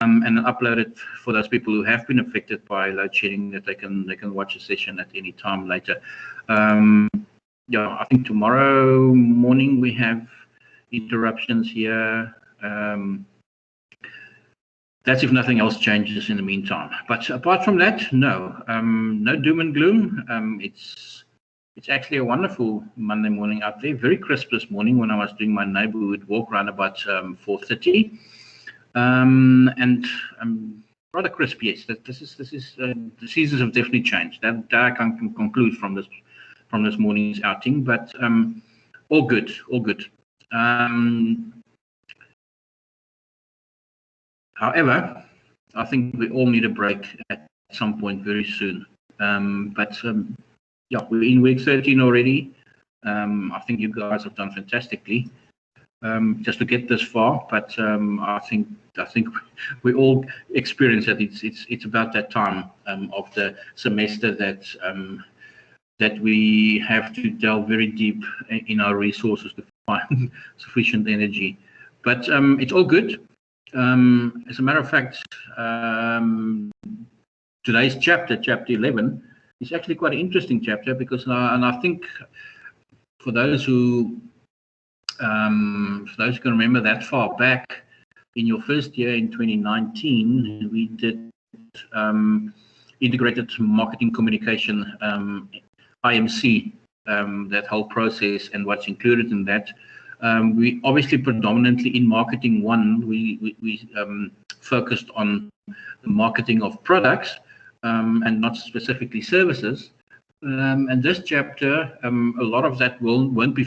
and upload it for those people who have been affected by load shedding, that they can watch a session at any time later. Yeah, I think tomorrow morning we have interruptions here. That's if nothing else changes in the meantime. But apart from that, no, no doom and gloom. It's actually a wonderful Monday morning out there. Very crisp this morning when I was doing my neighborhood walk around about 4:30, and rather crisp. Yes, this is the seasons have definitely changed. That I can conclude from this morning's outing. But all good, all good. However, I think we all need a break at some point very soon. Yeah, we're in week 13 already. I think you guys have done fantastically just to get this far. But I think we all experience that it's about that time of the semester that we have to delve very deep in our resources to find sufficient energy. But it's all good. As a matter of fact, today's chapter 11, is actually quite an interesting chapter because, and I think for those who can remember that far back in your first year in 2019, we did integrated marketing communication, IMC, that whole process and what's included in that. We obviously predominantly in marketing one, we focused on the marketing of products and not specifically services. And this chapter, a lot of that won't be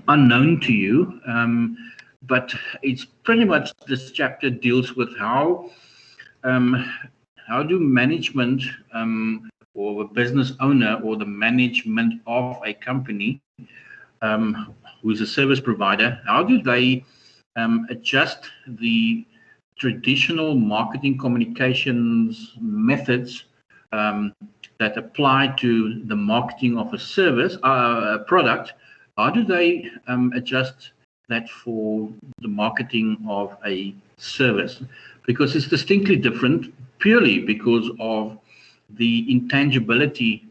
unknown to you, but it's pretty much this chapter deals with how do management or a business owner or the management of a company who's a service provider, how do they adjust the traditional marketing communications methods that apply to the marketing of a service, a product? How do they adjust that for the marketing of a service? Because it's distinctly different purely because of the intangibility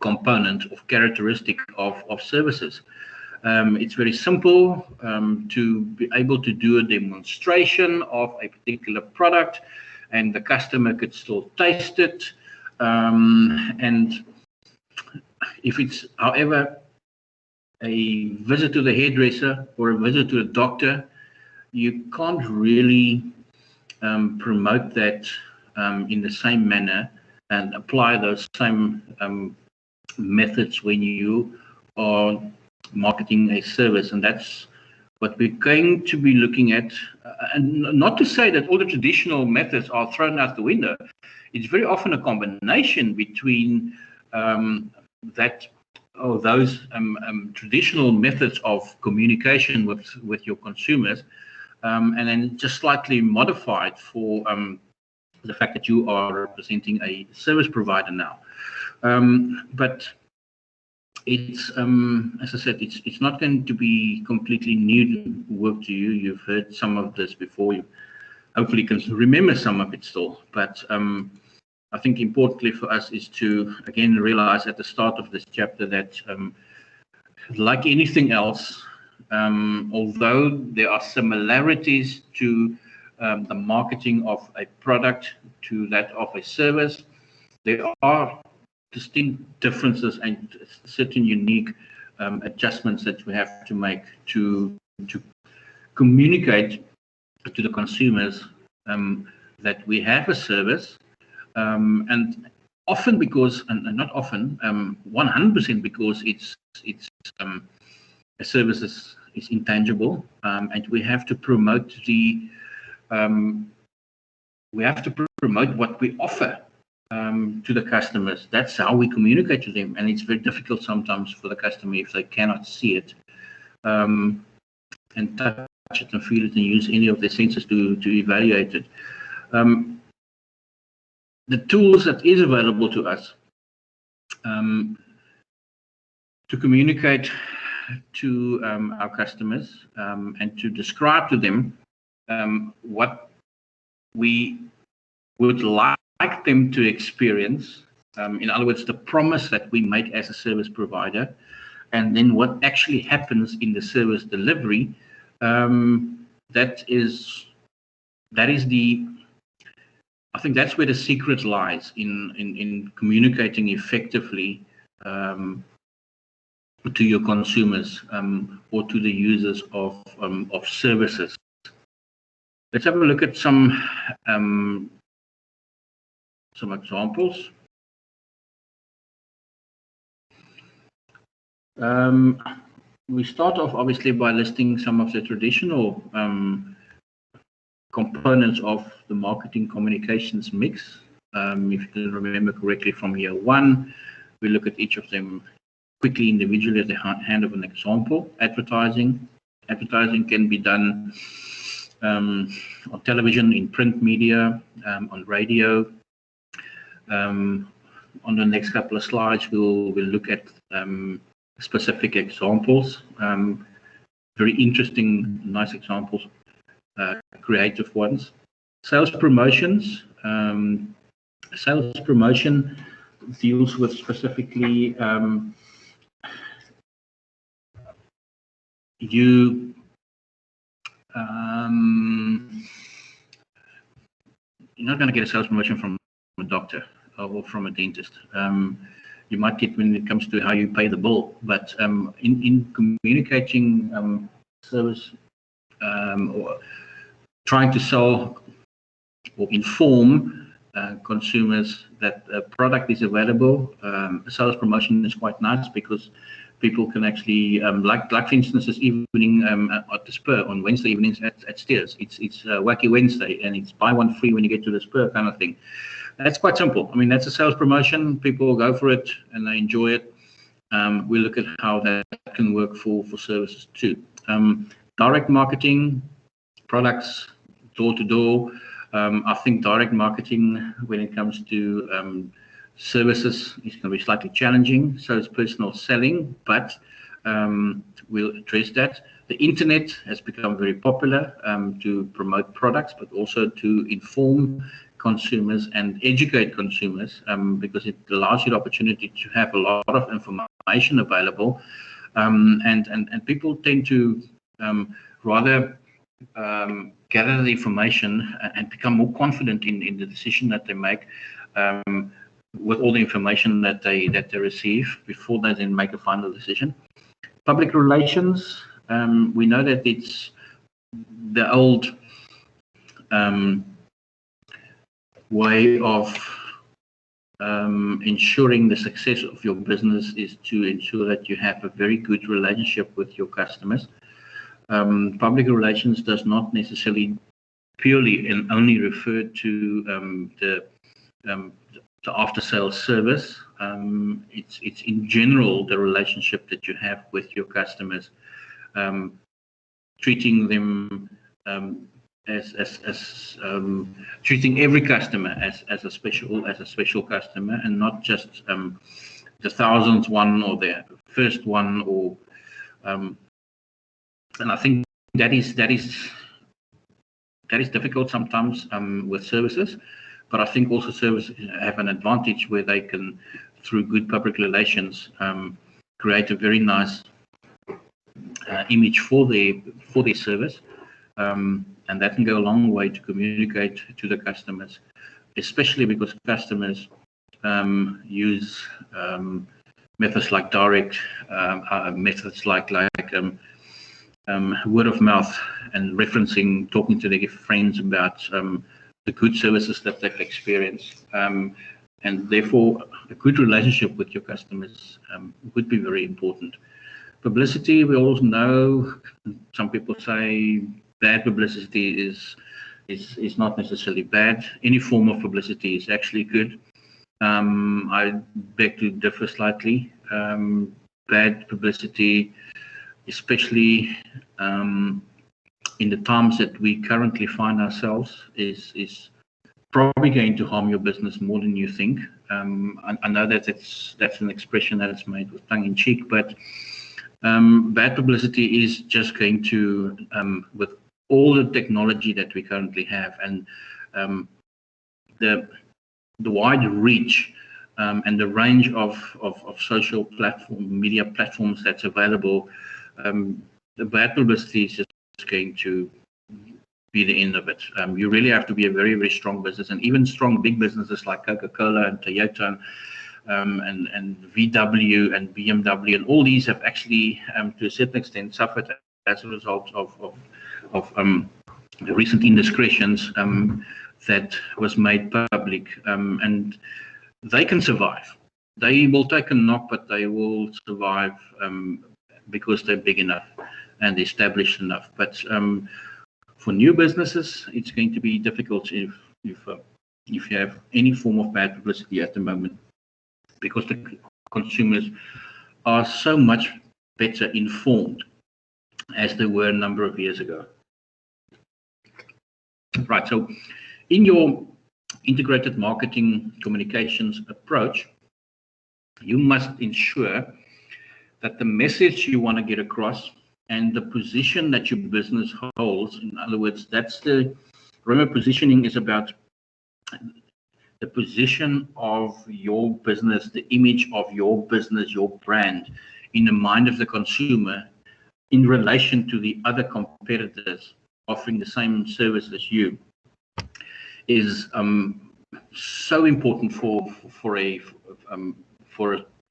component of characteristic of services. It's very simple to be able to do a demonstration of a particular product and the customer could still taste it. And if it's, however, a visit to the hairdresser or a visit to a doctor, you can't really promote that in the same manner and apply those same methods when you are marketing a service. And that's what we're going to be looking at. And not to say that all the traditional methods are thrown out the window. It's very often a combination between those traditional methods of communication with your consumers, and then just slightly modified for the fact that you are representing a service provider now. But it's, as I said, it's not going to be completely new work to you. You've heard some of this before. You hopefully can remember some of it still. But I think importantly for us is to, again, realize at the start of this chapter that like anything else, although there are similarities to the marketing of a product to that of a service, there are distinct differences and certain unique adjustments that we have to make to communicate to the consumers that we have a service, and often because, and not often, 100% because it's a service is intangible, and we have to promote what we offer to the customers. That's how we communicate to them, and it's very difficult sometimes for the customer if they cannot see it and touch it and feel it and use any of their senses to evaluate it. The tools that is available to us to communicate to our customers and to describe to them what we would like them to experience. In other words, the promise that we make as a service provider, and then what actually happens in the service delivery. That is the, I think that's where the secret lies in communicating effectively to your consumers or to the users of services. Let's have a look at some examples. We start off obviously by listing some of the traditional components of the marketing communications mix. If you can remember correctly from year one, we look at each of them quickly individually at the hand of an example. Advertising can be done on television, in print media, on radio. On the next couple of slides, we'll look at specific examples, very interesting, nice examples, creative ones. Sales promotions. Sales promotion deals with specifically you're not going to get a sales promotion from a doctor or from a dentist. You might get when it comes to how you pay the bill, but in communicating service or trying to sell or inform consumers that a product is available, a sales promotion is quite nice because people can actually, like for instance, this evening at the Spur on Wednesday evenings at Steers. It's Wacky Wednesday, and it's buy one free when you get to the Spur kind of thing. That's quite simple. I mean, that's a sales promotion. People go for it and they enjoy it. We look at how that can work for services too. Direct marketing, products, door to door. I think direct marketing, when it comes to services, is going to be slightly challenging. So it's personal selling, but we'll address that. The internet has become very popular to promote products, but also to inform consumers and educate consumers because it allows you the opportunity to have a lot of information available, and people tend to rather gather the information and become more confident in the decision that they make with all the information that they receive before they then make a final decision. Public relations, we know that it's the old way of ensuring the success of your business is to ensure that you have a very good relationship with your customers. Public relations does not necessarily purely and only refer to the after-sales service. It's in general the relationship that you have with your customers, treating them as treating every customer as a special customer, and not just the thousandth one or the first one, or and I think that is difficult sometimes with services. But I think also services have an advantage where they can, through good public relations, create a very nice image for their service, and that can go a long way to communicate to the customers, especially because customers use methods like direct, methods like word of mouth and referencing, talking to their friends about the good services that they've experienced, and therefore a good relationship with your customers would be very important. Publicity, we all know, some people say bad publicity is not necessarily bad. Any form of publicity is actually good. I beg to differ slightly. Bad publicity, especially in the times that we currently find ourselves, is probably going to harm your business more than you think. I know that that's an expression that is made with tongue in cheek, but bad publicity is just going to, with all the technology that we currently have, and the wide reach and the range of social media platforms that's available, the bad publicity is just going to be the end of it. You really have to be a very, very strong business, and even strong big businesses like Coca-Cola and Toyota and VW and BMW and all these have actually, to a certain extent, suffered as a result of the recent indiscretions that was made public, and they can survive. They will take a knock, but they will survive because they're big enough and established enough. But for new businesses, it's going to be difficult if you have any form of bad publicity at the moment, because the consumers are so much better informed as they were a number of years ago. Right, so in your integrated marketing communications approach, you must ensure that the message you want to get across and the position that your business holds, in other words, remember, positioning is about the position of your business, the image of your business, your brand in the mind of the consumer in relation to the other competitors offering the same service as you, is so important for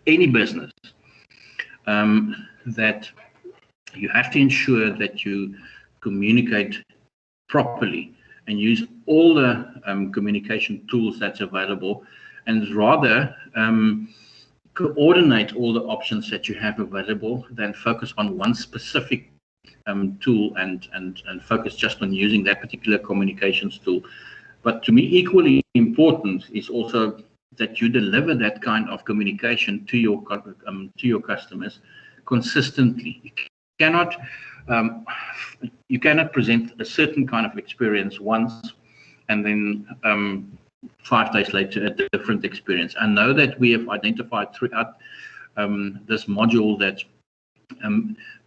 any business, that you have to ensure that you communicate properly and use all the communication tools that's available, and rather coordinate all the options that you have available than focus on one specific tool and focus just on using that particular communications tool. But to me, equally important is also that you deliver that kind of communication to your customers consistently. You cannot present a certain kind of experience once and then 5 days later a different experience. I know that we have identified throughout this module that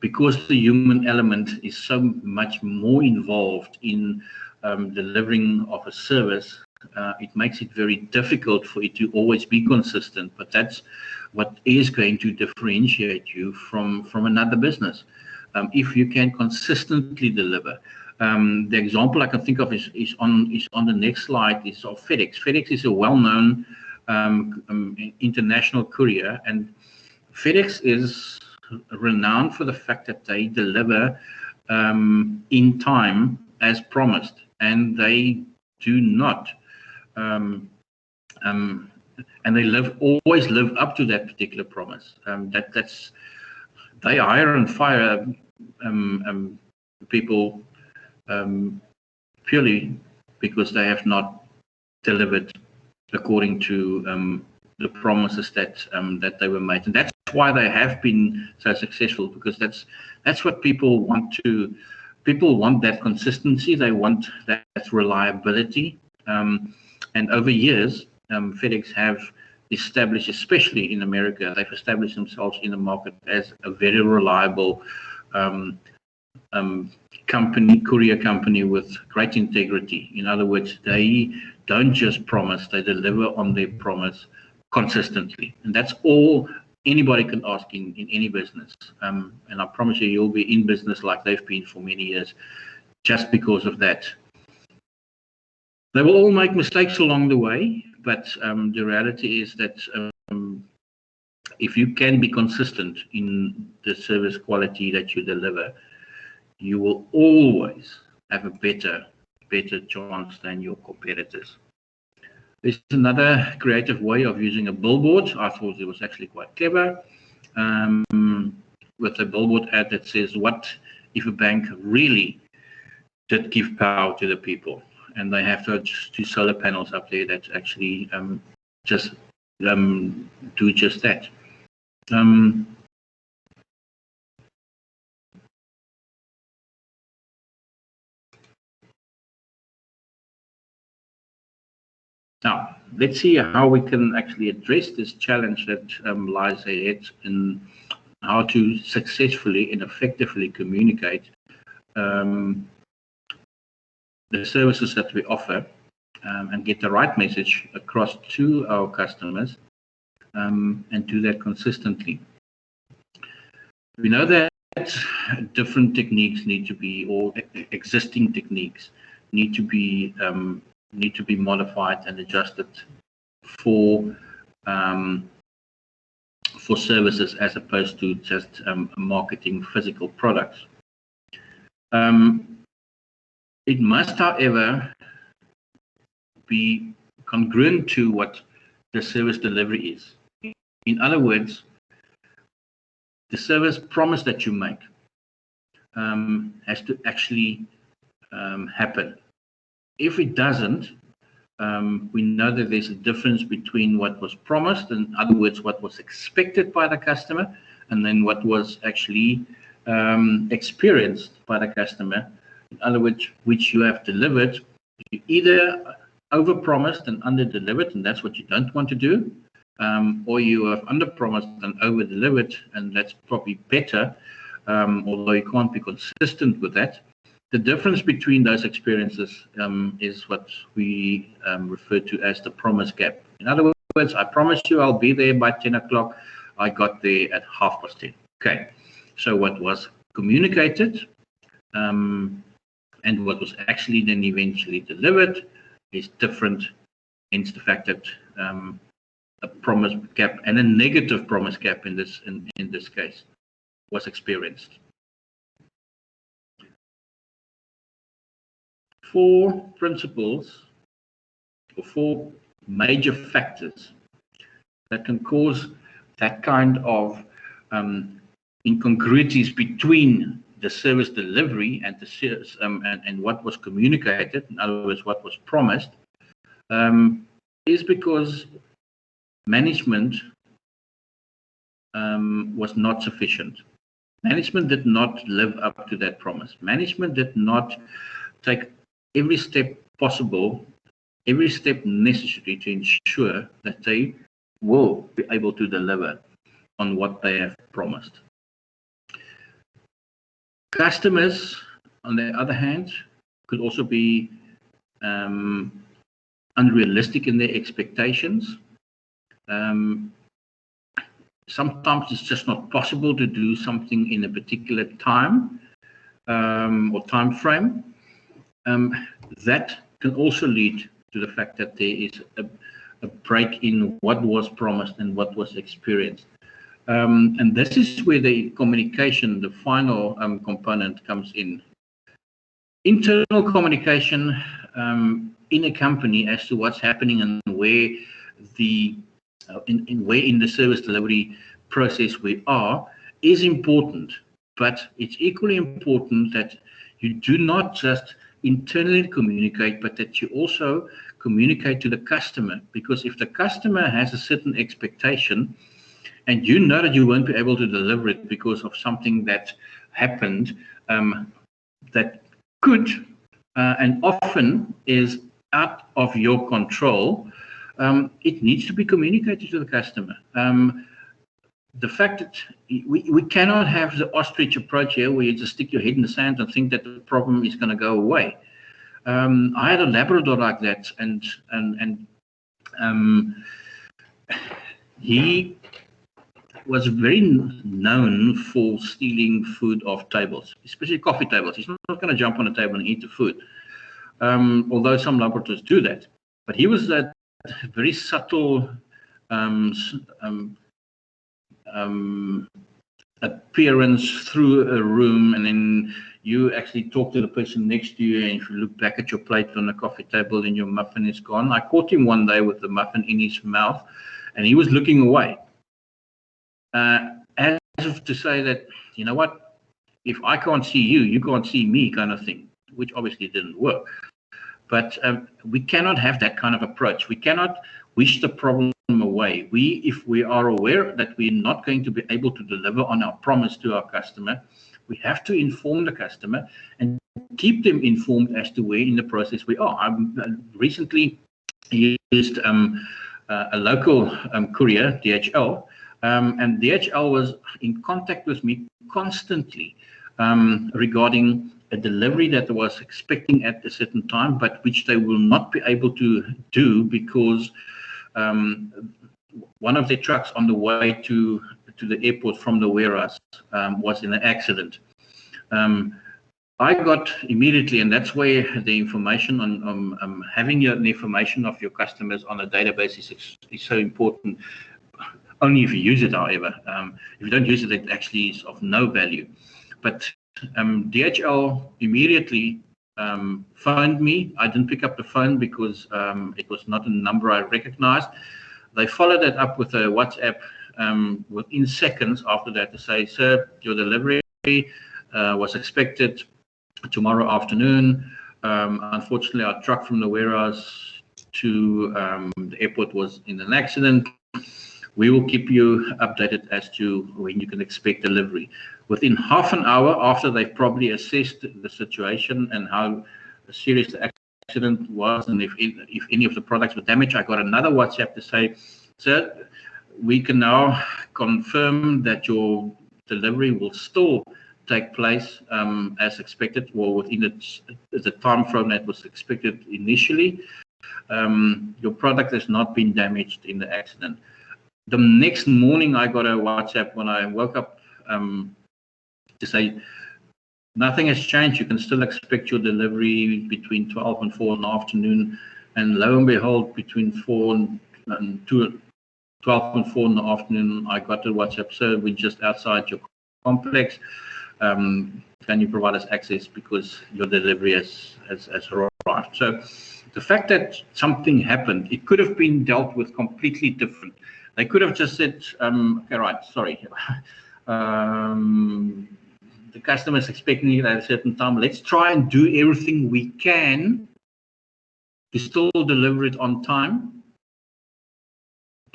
because the human element is so much more involved in delivering of a service, it makes it very difficult for it to always be consistent. But that's what is going to differentiate you from another business. If you can consistently deliver. The example I can think of is on the next slide, is of FedEx. FedEx is a well-known international courier, and FedEx is renowned for the fact that they deliver in time as promised, and they do not, and they always live up to that particular promise. They hire and fire people purely because they have not delivered according to the promises that they were made, and that's why they have been so successful, because that's what people want to. People want that consistency. They want that reliability, and over years, FedEx have established, especially in America, they've established themselves in the market as a very reliable courier company with great integrity. In other words, they don't just promise, they deliver on their promise consistently. And that's all anybody can ask in any business. And I promise you'll be in business like they've been for many years just because of that. They will all make mistakes along the way, but the reality is that if you can be consistent in the service quality that you deliver, you will always have a better chance than your competitors. There's another creative way of using a billboard. I thought it was actually quite clever, with a billboard ad that says, what if a bank really did give power to the people, and they have two solar panels up there that actually just do just that. Now, let's see how we can actually address this challenge that lies ahead in how to successfully and effectively communicate the services that we offer and get the right message across to our customers and do that consistently. We know that different techniques need to be, or existing techniques need to be modified and adjusted for services as opposed to just marketing physical products. It must, however, be congruent to what the service delivery is. In other words, the service promise that you make has to actually happen. If it doesn't, we know that there's a difference between what was promised, in other words, what was expected by the customer, and then what was actually experienced by the customer. In other words, which you have delivered. You either over-promised and under-delivered, and that's what you don't want to do, or you have under-promised and over-delivered, and that's probably better, although you can't be consistent with that. The difference between those experiences is what we refer to as the promise gap. In other words, I promised you I'll be there by 10 o'clock. I got there at 10:30. Okay, so what was communicated and what was actually then eventually delivered is different, hence the fact that a promise gap and a negative promise gap in this case was experienced. 4 principles or 4 major factors that can cause that kind of incongruities between the service delivery and the service and what was communicated, in other words, what was promised, is because management was not sufficient. Management did not live up to that promise. Management did not take every step possible, every step necessary to ensure that they will be able to deliver on what they have promised. Customers, on the other hand, could also be unrealistic in their expectations. Sometimes it's just not possible to do something in a particular time or time frame. That can also lead to the fact that there is a break in what was promised and what was experienced. And this is where the communication, the final component, comes in. Internal communication in a company as to what's happening and where in the service delivery process we are is important, but it's equally important that you do not just internally communicate, but that you also communicate to the customer, because if the customer has a certain expectation and you know that you won't be able to deliver it because of something that happened that could and often is out of your control, it needs to be communicated to the customer. The fact that we cannot have the ostrich approach here where you just stick your head in the sand and think that the problem is going to go away. I had a Labrador like that, and he was very known for stealing food off tables, especially coffee tables. He's not going to jump on a table and eat the food, although some Labradors do that. But he was that very subtle appearance through a room, and then you actually talk to the person next to you, and if you look back at your plate on the coffee table and your muffin is gone. I caught him one day with the muffin in his mouth, and he was looking away, as if to say that, you know what, if I can't see you, you can't see me, kind of thing, which obviously didn't work. But we cannot have that kind of approach. We cannot wish the problem away. If we are aware that we're not going to be able to deliver on our promise to our customer, we have to inform the customer and keep them informed as to where in the process we are. I recently used a local courier, DHL, And DHL was in contact with me constantly regarding a delivery that I was expecting at a certain time, but which they will not be able to do because one of their trucks on the way to the airport from the warehouse was in an accident. I got immediately, and that's where the information on having the information of your customers on a database is so important. Only if you use it, however. If you don't use it, it actually is of no value. But DHL immediately phoned me. I didn't pick up the phone because it was not a number I recognized. They followed that up with a WhatsApp within seconds after that to say, sir, your delivery was expected tomorrow afternoon. Unfortunately, our truck from the warehouse to the airport was in an accident. We will keep you updated as to when you can expect delivery. Within half an hour after they've probably assessed the situation and how serious the accident was and if any of the products were damaged, I got another WhatsApp to say, sir, we can now confirm that your delivery will still take place as expected, or within the time frame that was expected initially. Your product has not been damaged in the accident. The next morning, I got a WhatsApp when I woke up to say, nothing has changed. You can still expect your delivery between 12 and 4 in the afternoon. And lo and behold, between 12 and 4 in the afternoon, I got a WhatsApp, sir, we're just outside your complex. Can you provide us access because your delivery has arrived? So the fact that something happened, it could have been dealt with completely different. They could have just said, okay, right, sorry. The customer is expecting it at a certain time. Let's try and do everything we can to still deliver it on time,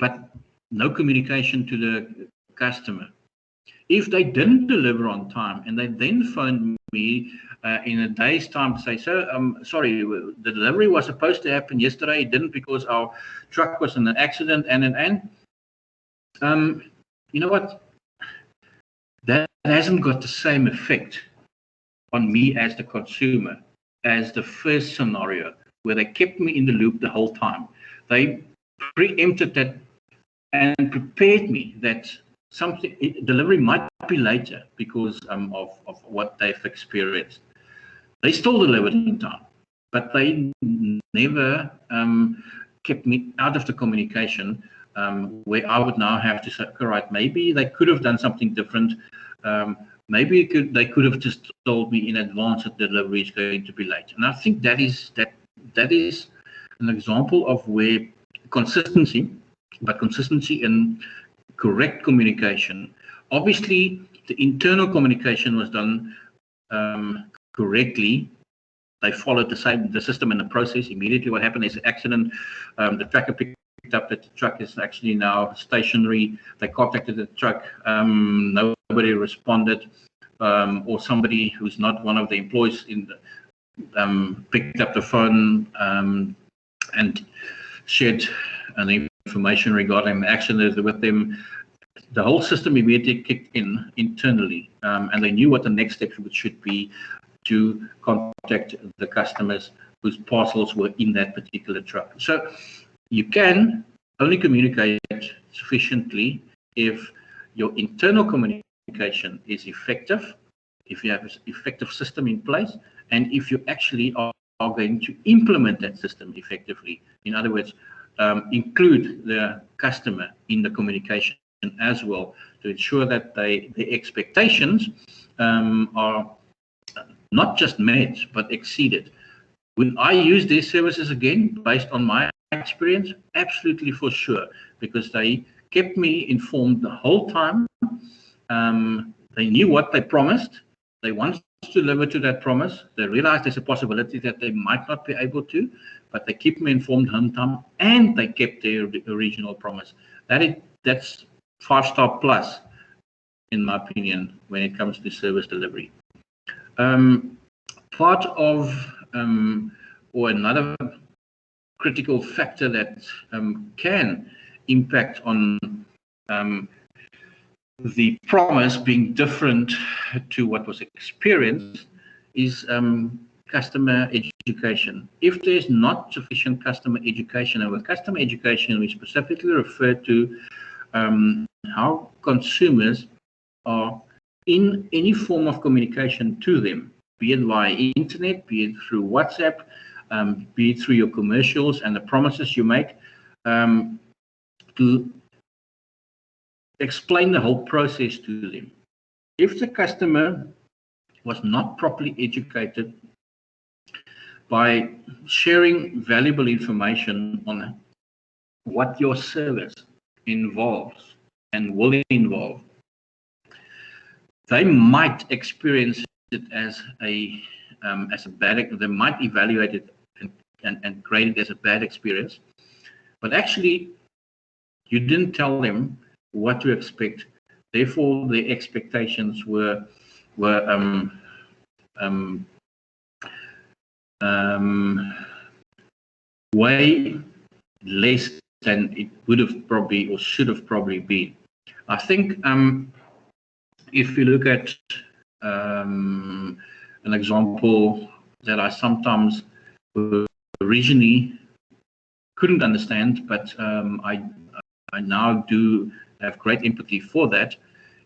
but no communication to the customer. If they didn't deliver on time and they then phoned me in a day's time to say, sir, sorry, the delivery was supposed to happen yesterday. It didn't because our truck was in an accident and you know what? That hasn't got the same effect on me as the consumer as the first scenario where they kept me in the loop the whole time. They preempted that and prepared me that delivery might be later because of what they've experienced. They still delivered in time, but they never kept me out of the communication where I would now have to say, all right, maybe they could have done something different. Maybe they could have just told me in advance that delivery is going to be late. And I think that is an example of where consistency in correct communication. Obviously, the internal communication was done correctly. They followed the system and the process. Immediately what happened is an accident. The tracker picked up that the truck is actually now stationary. They contacted the truck. Nobody responded. Or somebody who's not one of the employees picked up the phone and shared the information regarding the accident with them. The whole system immediately kicked in internally, and they knew what the next steps should be to contact the customers whose parcels were in that particular truck. So you can only communicate sufficiently if your internal communication is effective, if you have an effective system in place, and if you actually are going to implement that system effectively. In other words, include the customer in the communication as well to ensure that the expectations are not just met but exceeded. Will I use these services again based on my experience? Absolutely, for sure, because they kept me informed the whole time. They knew what they promised. They wanted to deliver to that promise. They realized there's a possibility that they might not be able to, but they keep me informed the whole time, and they kept their original promise. That's 5-star plus, in my opinion, when it comes to service delivery. Part of or another critical factor that can impact on the promise being different to what was experienced is customer education. If there's not sufficient customer education, and with customer education, we specifically refer to how consumers are in any form of communication to them, be it via internet, be it through WhatsApp, be it through your commercials and the promises you make, to explain the whole process to them. If the customer was not properly educated by sharing valuable information on what your service involves and will involve, they might experience it as a bad. They might evaluate it and grade it as a bad experience, but actually, you didn't tell them what to expect. Therefore, the expectations were way less than it would have probably or should have probably been. I think if you look at an example that I sometimes originally couldn't understand, but I now do have great empathy for that,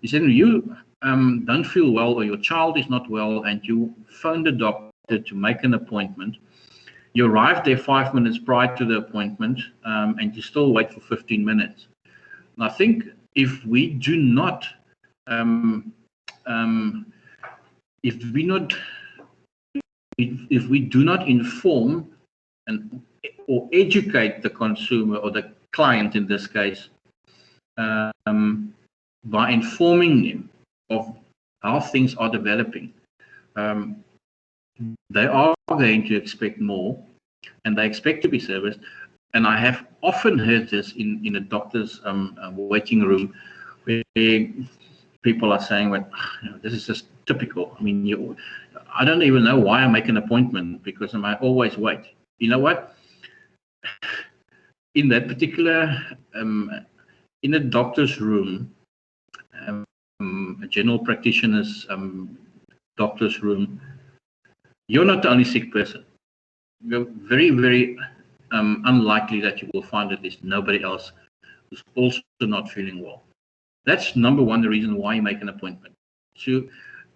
is that you don't feel well or your child is not well and you phone the doctor to make an appointment. You arrive there 5 minutes prior to the appointment and you still wait for 15 minutes. And I think if we do not if we do not inform or educate the consumer or the client in this case by informing them of how things are developing, they are going to expect more and they expect to be serviced. And I have often heard this in a doctor's waiting room where people are saying, well, this is just typical. I mean, I don't even know why I make an appointment because I always wait. You know what? In that particular, in a doctor's room, a general practitioner's doctor's room, you're not the only sick person. You're very, very unlikely that you will find that there's nobody else who's also not feeling well. That's number one, the reason why you make an appointment. So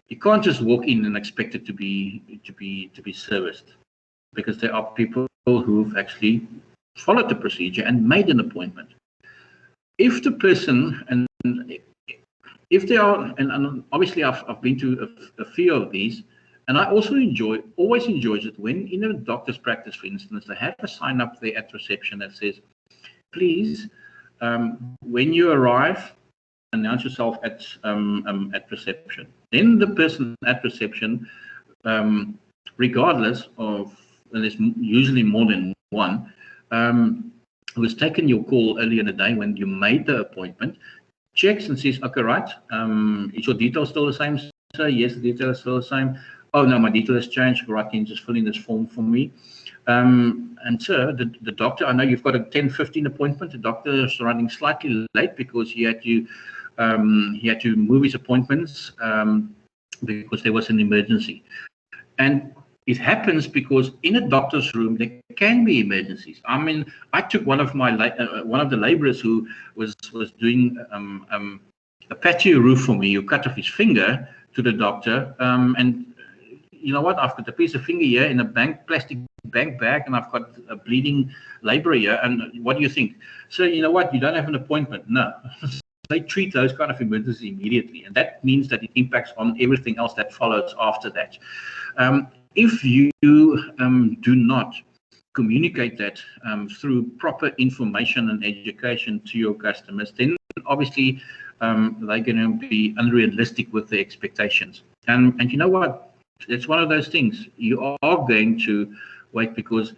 you can't just walk in and expect it to be serviced, because there are people who've actually followed the procedure and made an appointment. If the person, and if they are, and obviously I've been to a few of these, and I also always enjoy it when in a doctor's practice, for instance, they have a sign up there at reception that says, please, when you arrive, announce yourself at reception. Then the person at reception, regardless of, and there's usually more than one, who has taken your call earlier in the day when you made the appointment, checks and says, okay, right, is your details still the same, sir? Yes, the details are still the same. Oh, no, my detail has changed. Right, can you just fill in this form for me? And sir, the doctor, I know you've got a 10:15 appointment. The doctor is running slightly late because he had to move his appointments because there was an emergency. And it happens because in a doctor's room there can be emergencies. I mean, I took one of the laborers who was doing a patio roof for me, who cut off his finger, to the doctor, and you know what? I've got a piece of finger here in a plastic bank bag, and I've got a bleeding laborer here. And what do you think? So you know what? You don't have an appointment. No. They treat those kind of emergencies immediately, and that means that it impacts on everything else that follows after that. If you do not communicate that through proper information and education to your customers, then obviously they're going to be unrealistic with their expectations. And you know what? It's one of those things. You are going to wait because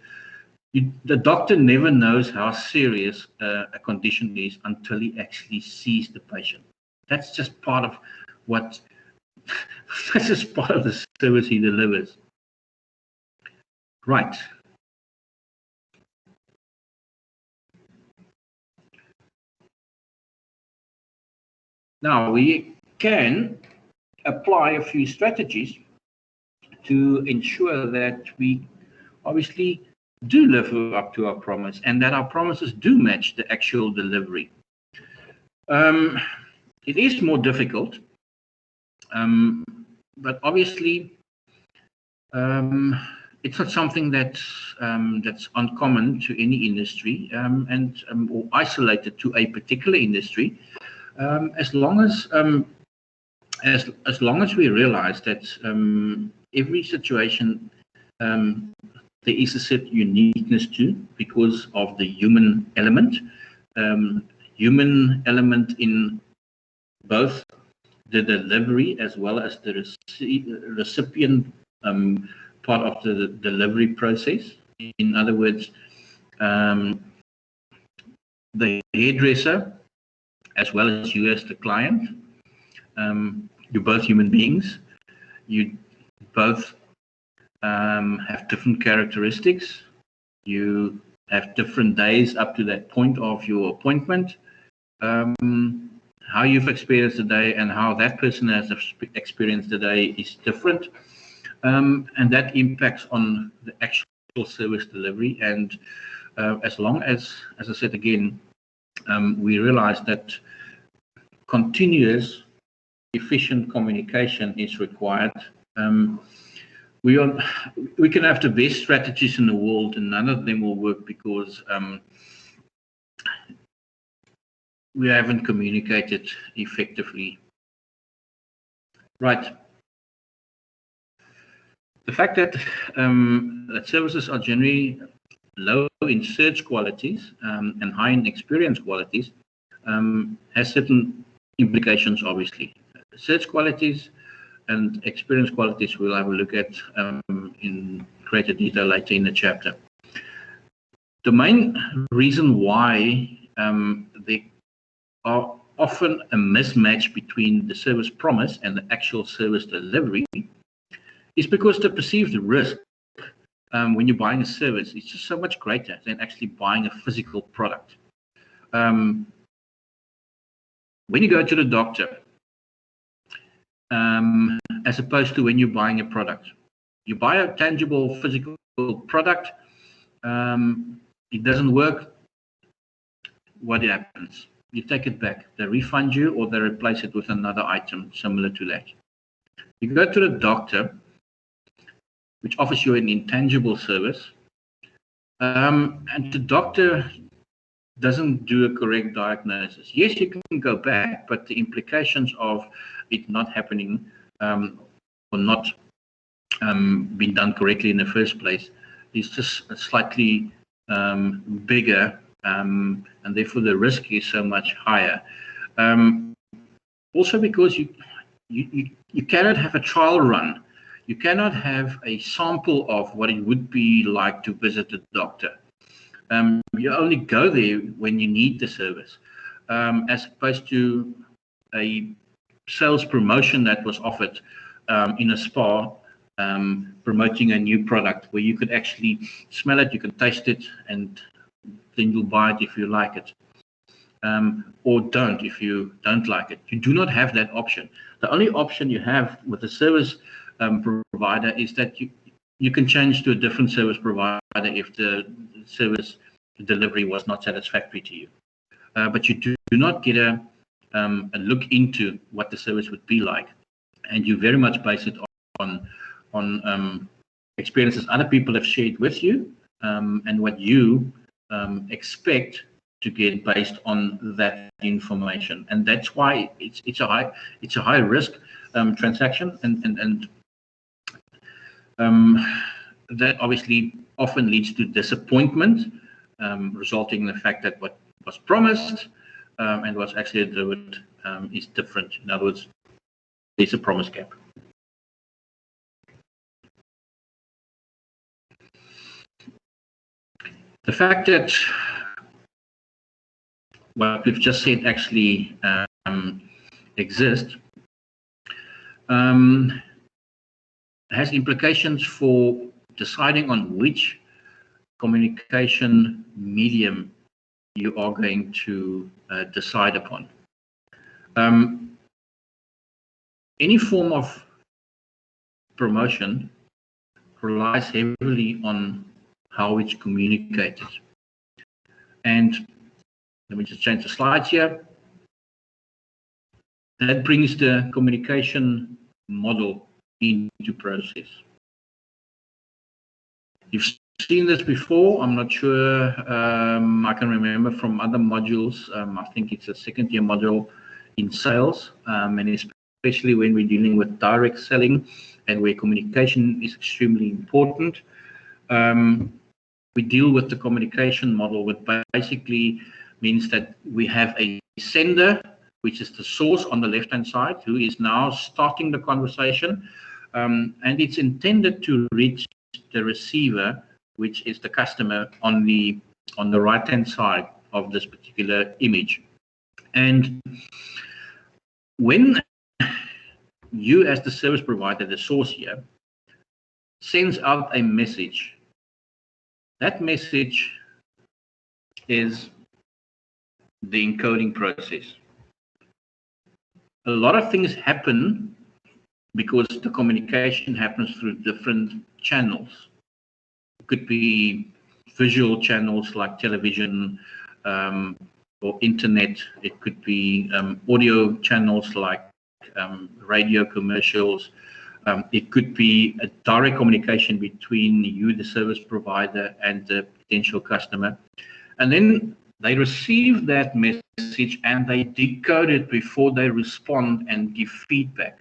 the doctor never knows how serious a condition is until he actually sees the patient. That's just part of what, that's just part of the service he delivers. Right. Now, we can apply a few strategies to ensure that we obviously do live up to our promise and that our promises do match the actual delivery. It is more difficult, but obviously it's not something that's uncommon to any industry or isolated to a particular industry. As long as we realize that every situation there is a set uniqueness to because of the human element in both the delivery as well as the recipient part of the delivery process. In other words, the hairdresser as well as you as the client, you're both human beings. You both have different characteristics. You have different days up to that point of your appointment. How you've experienced the day and how that person has experienced the day is different. And that impacts on the actual service delivery. And as long as I said again, we realize that continuous, efficient communication is required. We can have the best strategies in the world, and none of them will work because we haven't communicated effectively. Right. The fact that services are generally low in search qualities and high in experience qualities has certain implications, obviously. Search qualities and experience qualities we'll have a look at in greater detail later in the chapter. The main reason why there are often a mismatch between the service promise and the actual service delivery is because the perceived risk when you're buying a service is just so much greater than actually buying a physical product. When you go to the doctor, as opposed to when you're buying a product, you buy a tangible physical product, it doesn't work, what happens? You take it back, they refund you or they replace it with another item similar to that. You go to the doctor, which offers you an intangible service, and the doctor doesn't do a correct diagnosis. Yes, you can go back, but the implications of it not happening or not being done correctly in the first place is just slightly bigger, and therefore the risk is so much higher. Also because you cannot have a trial run. You cannot have a sample of what it would be like to visit a doctor. You only go there when you need the service, as opposed to a sales promotion that was offered in a spa, promoting a new product where you could actually smell it, you can taste it, and then you'll buy it if you like it, or don't if you don't like it. You do not have that option. The only option you have with the service provider is that you can change to a different service provider if the service delivery was not satisfactory to you. But you do not get a look into what the service would be like, and you very much base it on experiences other people have shared with you, and what you expect to get based on that information. And that's why it's a high risk transaction, and that obviously often leads to disappointment, resulting in the fact that what was promised and what's actually delivered is different. In other words, there's a promise gap. The fact that what we've just said actually exists has implications for deciding on which communication medium you are going to decide upon. any form of promotion relies heavily on how it's communicated. And let me just change the slides here. That brings the communication model into process. You've seen this before. I'm not sure. I can remember from other modules. I think it's a second-year module in sales, and especially when we're dealing with direct selling and where communication is extremely important. We deal with the communication model, which basically means that we have a sender, which is the source on the left-hand side, who is now starting the conversation, and it's intended to reach the receiver, which is the customer on the right-hand side of this particular image. And when you, as the service provider, the source here, sends out a message, that message is the encoding process. A lot of things happen because the communication happens through different channels. It could be visual channels like television or internet. It could be audio channels like radio commercials. It could be a direct communication between you, the service provider, and the potential customer. And then they receive that message and they decode it before they respond and give feedback.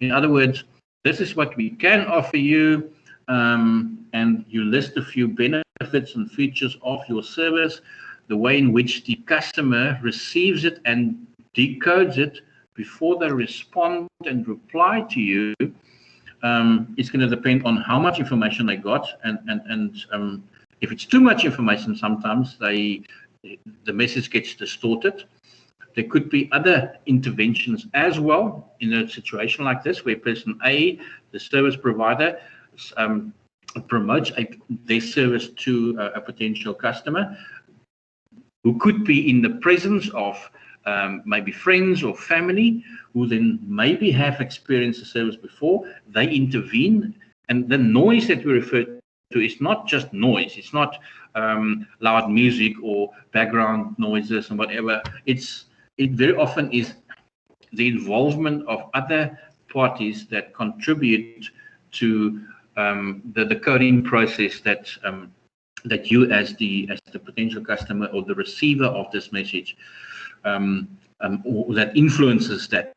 In other words, this is what we can offer you, and you list a few benefits and features of your service. The way in which the customer receives it and decodes it before they respond and reply to you, it's going to depend on how much information they got, and if it's too much information, sometimes the message gets distorted. There could be other interventions as well in a situation like this, where person A, the service provider, promotes their service to a potential customer who could be in the presence of maybe friends or family who then maybe have experienced the service before. They intervene, and the noise that we refer to is not just noise. It's not loud music or background noises and whatever. It very often is the involvement of other parties that contribute to the decoding process that you as the potential customer or the receiver of this message, or that influences that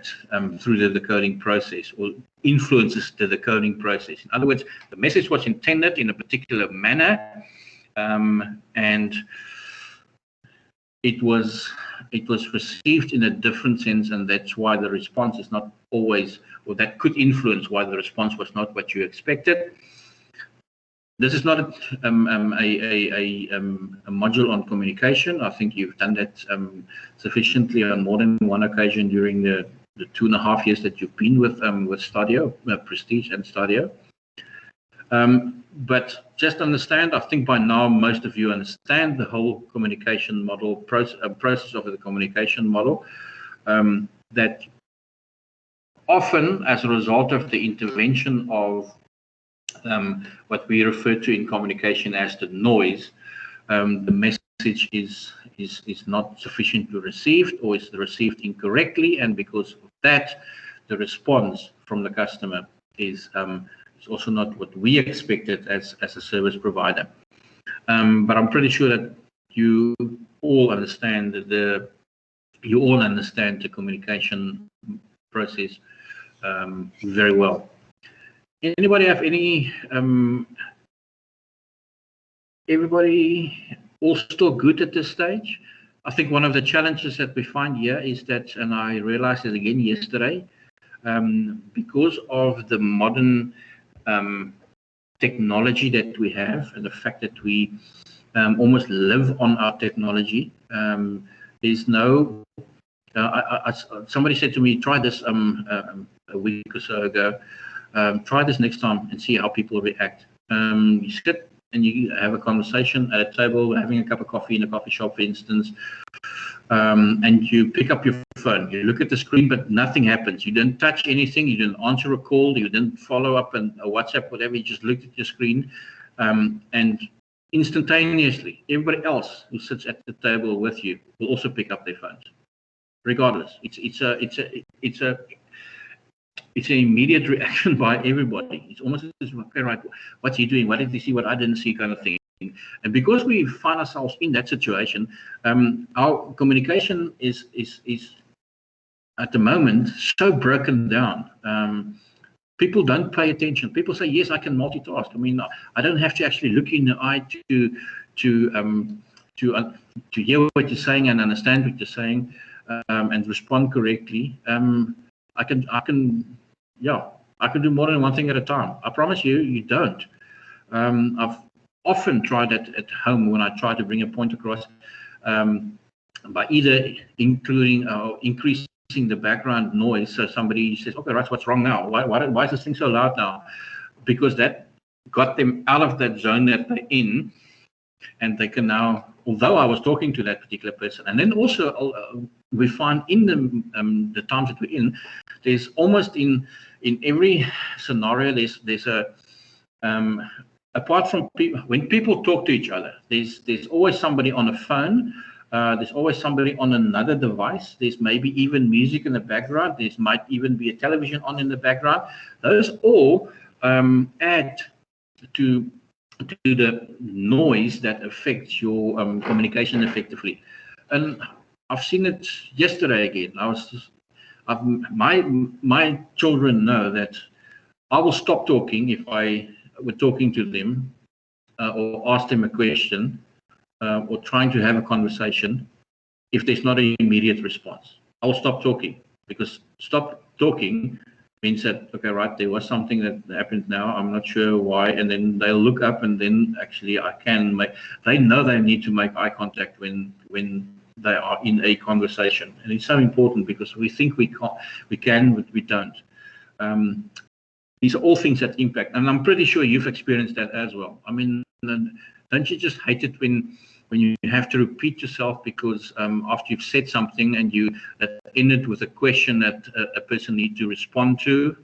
through the decoding process, or influences the decoding process. In other words, the message was intended in a particular manner, and it was received in a different sense, and that's why the response is not always, or that could influence why the response was not what you expected. This is not a module on communication. I think you've done that sufficiently on more than one occasion during the 2.5 years that you've been with Stadio, Prestige and Stadio. But just understand, I think by now most of you understand the whole communication model, process of the communication model, that often as a result of the intervention of what we refer to in communication as the noise, the message is not sufficiently received, or is received incorrectly, and because of that, the response from the customer is also not what we expected as a service provider. But I'm pretty sure that you all understand the communication process very well. Anybody have any? Everybody all still good at this stage? I think one of the challenges that we find here is that, and I realized it again yesterday, because of the modern technology that we have, and the fact that we almost live on our technology, there's no. Somebody said to me, "Try this a week or so ago. Try this next time and see how people react." You sit and you have a conversation at a table, having a cup of coffee in a coffee shop, for instance. and you pick up your phone, you look at the screen, but nothing happens. You didn't touch anything, you didn't answer a call, you didn't follow up and a WhatsApp, whatever, you just looked at your screen, and instantaneously, everybody else who sits at the table with you will also pick up their phones, regardless. It's an immediate reaction by everybody. It's almost as, okay, right, what's he doing? What did he see? What I didn't see, kind of thing. And because we find ourselves in that situation, our communication is at the moment so broken down. People don't pay attention. People say, yes, I can multitask. I mean, I don't have to actually look in the eye to hear what you're saying and understand what you're saying, and respond correctly. I can do more than one thing at a time. I promise you, you don't. I've often tried that at home when I try to bring a point across, by either including or increasing the background noise. So somebody says, okay, right, what's wrong now? Why is this thing so loud now? Because that got them out of that zone that they're in, and they can now, although I was talking to that particular person. And then also we find in the times that we're in, there's almost in every scenario, there's a apart from people, when people talk to each other, there's always somebody on a phone, there's always somebody on another device, there's maybe even music in the background, there might even be a television on in the background. Those all add to the noise that affects your communication effectively. And I've seen it yesterday again. My children know that I will stop talking if I were talking to them, or ask them a question, or trying to have a conversation. If there's not an immediate response, I will stop talking, because stop talking means that, okay, right, there was something that happened now, I'm not sure why, and then they'll look up, and then actually they know they need to make eye contact when they are in a conversation. And it's so important, because we think we can, but we don't. These are all things that impact, and I'm pretty sure you've experienced that as well. I mean, don't you just hate it when you have to repeat yourself, because after you've said something and you ended with a question that a person needs to respond to,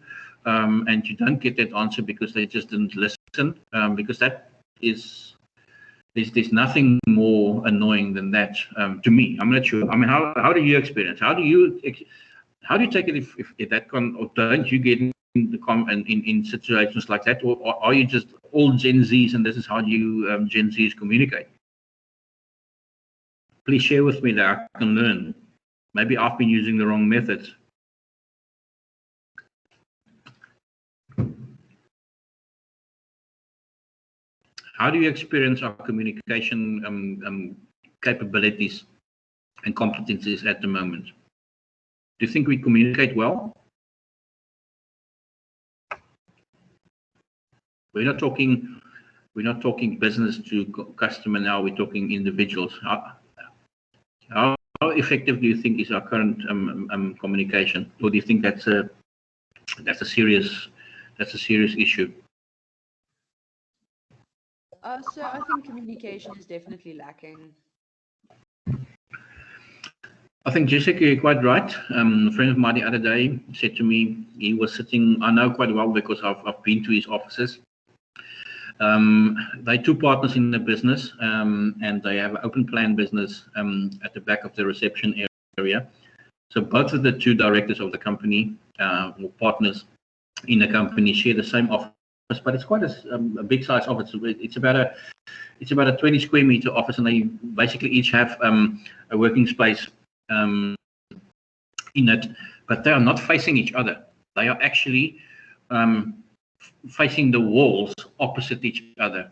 and you don't get that answer because they just didn't listen, because that is, there's nothing more annoying than that, to me. I'm not sure. I mean, how do you experience? How do you take it if that or don't you get in situations like that, or are you just all Gen Zs and this is how you Gen Zs communicate? Please share with me that I can learn. Maybe I've been using the wrong methods. How do you experience our communication capabilities and competencies at the moment? Do you think we communicate well? We're not talking business to customer now. We're talking individuals. How effective do you think is our current communication, or do you think that's a serious issue? So I think communication is definitely lacking. I think, Jessica, you're quite right. A friend of mine the other day said to me, he was sitting, I know quite well because I've been to his offices. They're two partners in the business, and they have an open plan business at the back of the reception area. So both of the two directors of the company, or partners in the company, share the same office, but it's quite a big size office. It's about a 20 square meter office, and they basically each have a working space in it, but they are not facing each other. They are actually facing the walls opposite each other.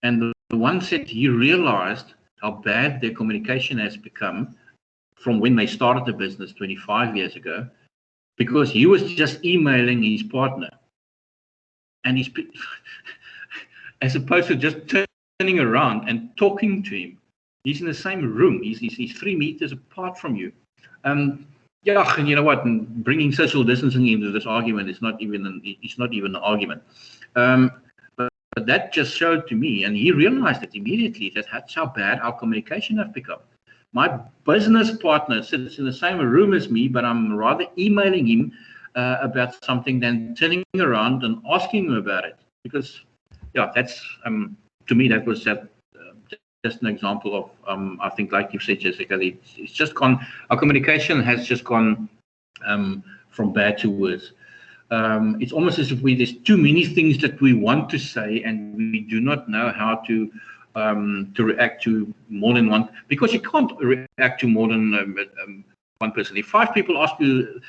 And the one said he realized how bad their communication has become from when they started the business 25 years ago, because he was just emailing his partner, and he's as opposed to just turning around and talking to him. He's in the same room. He's 3 meters apart from you. Yeah, and you know what? And bringing social distancing into this argument is not even an argument. But that just showed to me, and he realized it immediately, that that's how bad our communication has become. My business partner sits in the same room as me, but I'm rather emailing him about something than turning around and asking him about it. Because, yeah, that's to me that was just an example of I think, like you said, Jessica, it's just gone. Our communication has just gone from bad to worse. It's almost as if there's too many things that we want to say, and we do not know how to react to more than one, because you can't react to more than one person. If 5 people ask you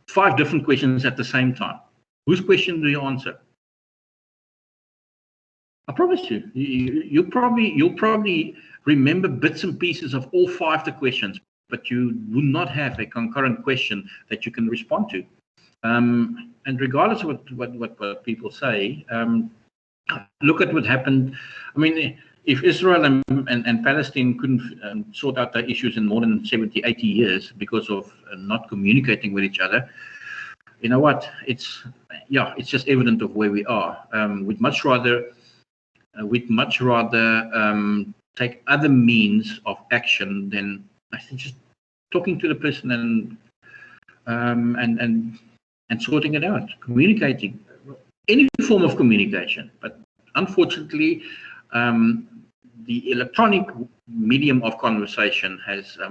5 different questions at the same time, whose question do you answer? I promise you, you'll probably remember bits and pieces of all 5 of the questions, but you will not have a concurrent question that you can respond to. And regardless of what people say, look at what happened. I mean, if Israel and Palestine couldn't sort out their issues in more than 70, 80 years because of not communicating with each other, you know what? It's just evident of where we are. We'd much rather take other means of action than, I think, just talking to the person and sorting it out, communicating, any form of communication. But unfortunately, the electronic medium of conversation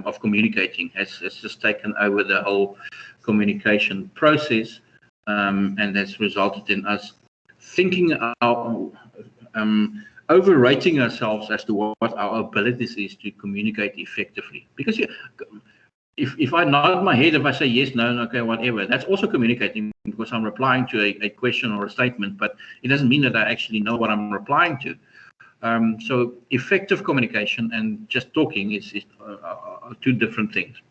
of communicating has just taken over the whole communication process, and has resulted in us thinking overrating ourselves as to what our abilities is to communicate effectively. Because if I nod my head, if I say yes, no, okay, whatever, that's also communicating, because I'm replying to a question or a statement, but it doesn't mean that I actually know what I'm replying to. So effective communication and just talking is 2 different things.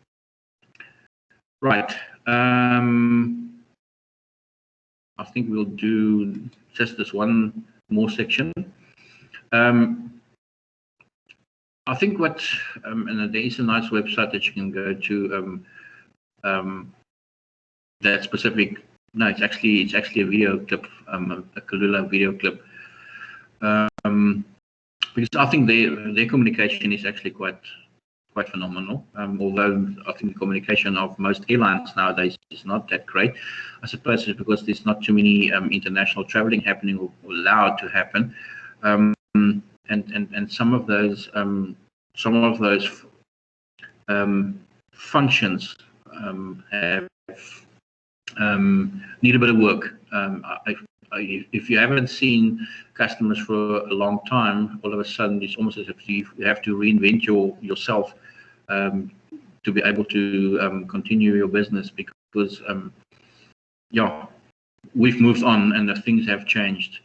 Right. I think we'll do just this one more section. I think and there is a nice website that you can go to. That specific. No, it's actually a video clip, a Kalula video clip. Because I think their communication is actually quite phenomenal. Although I think the communication of most airlines nowadays is not that great. I suppose it's because there's not too many international traveling happening or allowed to happen. And some of those functions have need a bit of work. If you haven't seen customers for a long time, all of a sudden it's almost as if you have to reinvent yourself to be able to continue your business, because we've moved on and the things have changed.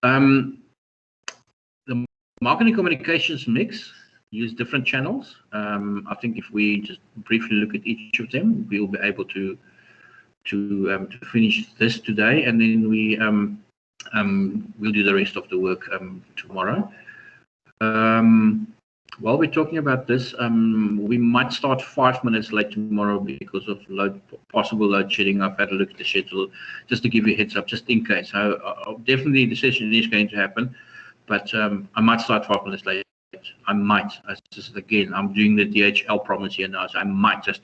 The marketing communications mix use different channels. I think if we just briefly look at each of them, we'll be able to finish this today, and then we'll do the rest of the work tomorrow. While we're talking about this, we might start 5 minutes late tomorrow because of possible load shedding. I've had a look at the schedule just to give you a heads up, just in case. Definitely the session is going to happen, but I might start 5 minutes late. I might. Again, I'm doing the DHL promise here now, so I might just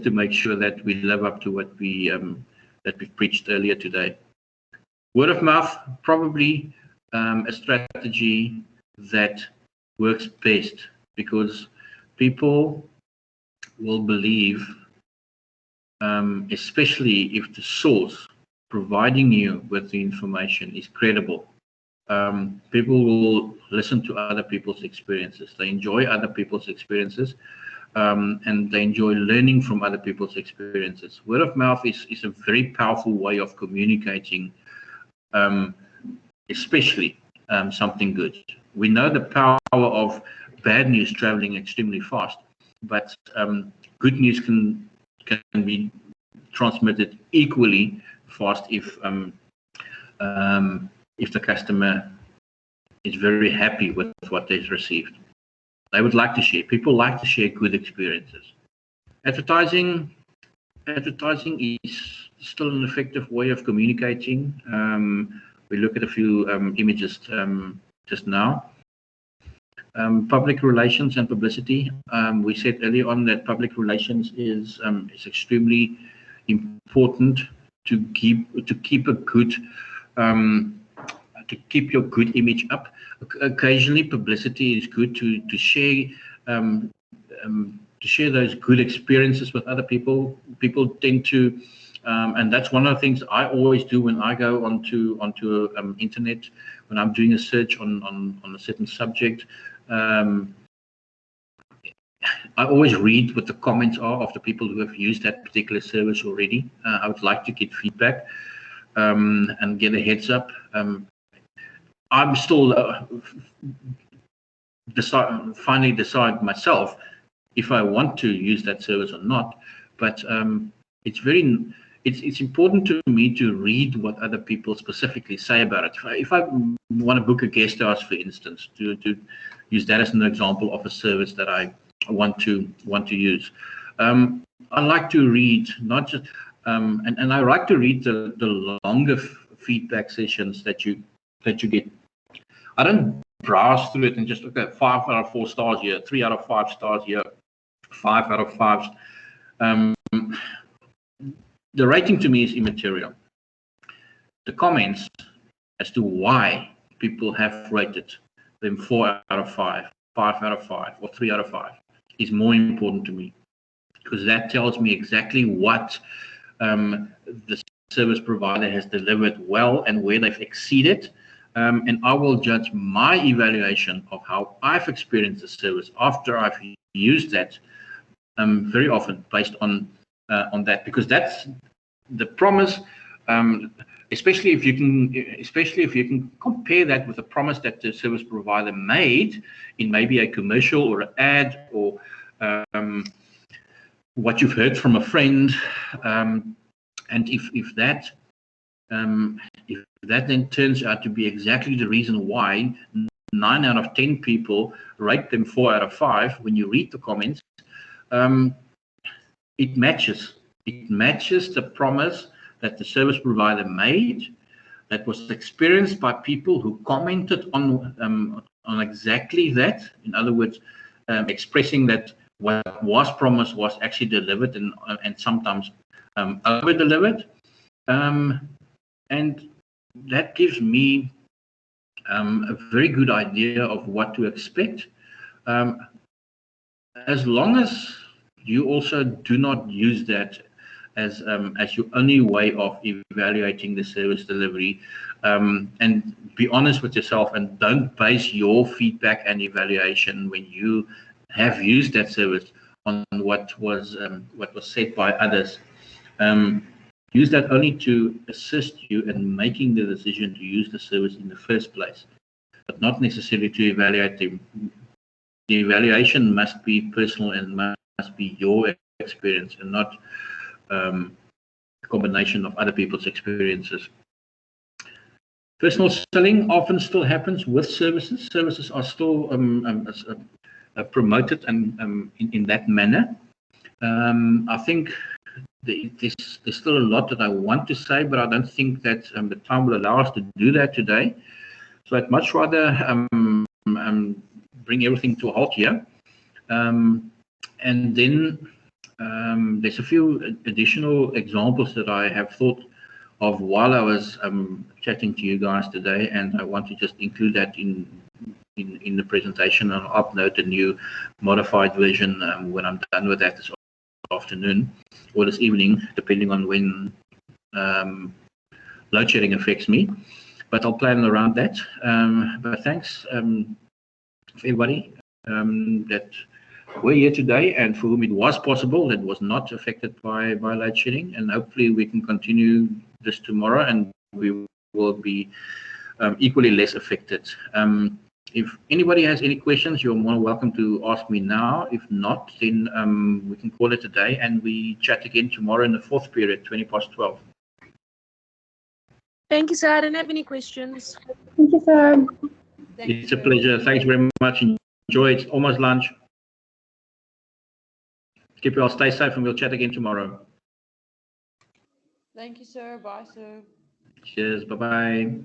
to make sure that we live up to what we preached earlier today. Word of mouth, probably a strategy that works best, because people will believe, especially if the source providing you with the information is credible. People will listen to other people's experiences. They enjoy other people's experiences. And they enjoy learning from other people's experiences. Word of mouth is a very powerful way of communicating, especially something good. We know the power of bad news traveling extremely fast, but good news can be transmitted equally fast if the customer is very happy with what they've received. They would like to share. People like to share good experiences. Advertising is still an effective way of communicating. We look at a few images just now. Public relations and publicity. We said earlier on that public relations is extremely important to keep a good to keep your good image up. Occasionally, publicity is good to share those good experiences with other people. People tend to, and that's one of the things I always do when I go onto internet, when I'm doing a search on a certain subject. I always read what the comments are of the people who have used that particular service already. I would like to get feedback and get a heads up. I'm still finally decide myself if I want to use that service or not. But it's important to me to read what other people specifically say about it. If I want to book a guest house, for instance, to use that as an example of a service that I want to use, I like to read not just and I like to read the longer feedback sessions that you get. I don't browse through it and just look at 5 out of 4 stars here, 3 out of 5 stars here, 5 out of 5s. The rating to me is immaterial. The comments as to why people have rated them 4 out of 5, 5 out of 5, or 3 out of 5 is more important to me, because that tells me exactly what the service provider has delivered well and where they've exceeded. And I will judge my evaluation of how I've experienced the service after I've used that very often based on that, because that's the promise. Especially if you can compare that with a promise that the service provider made in maybe a commercial or an ad, or what you've heard from a friend, and if that then turns out to be exactly the reason why 9 out of 10 people rate them 4 out of 5, when you read the comments, it matches the promise that the service provider made, that was experienced by people who commented on exactly that. In other words, expressing that what was promised was actually delivered, and sometimes over delivered. And that gives me a very good idea of what to expect, as long as you also do not use that as your only way of evaluating the service delivery, and be honest with yourself, and don't base your feedback and evaluation when you have used that service on what was said by others. Use that only to assist you in making the decision to use the service in the first place, but not necessarily to evaluate them. The evaluation must be personal and must be your experience, and not a combination of other people's experiences. Personal selling often still happens with services. Services are still promoted and in that manner. I think there's still a lot that I want to say, but I don't think that the time will allow us to do that today. So I'd much rather bring everything to a halt here. And then there's a few additional examples that I have thought of while I was chatting to you guys today, and I want to just include that in the presentation, and I'll upload the new modified version when I'm done with that this afternoon or this evening, depending on when load shedding affects me. But I'll plan around that. But thanks for everybody that were here today, and for whom it was possible, that was not affected by load shedding. And hopefully we can continue this tomorrow, and we will be equally less affected. If anybody has any questions, you're more welcome to ask me now. If not, then we can call it a day, and we chat again tomorrow in the fourth period, 12:20. Thank you, sir. I don't have any questions. Thank you, sir. It's a pleasure. Thanks very much. Enjoy. It's almost lunch. Keep you all, stay safe, and we'll chat again tomorrow. Thank you, sir. Bye, sir. Cheers. Bye-bye.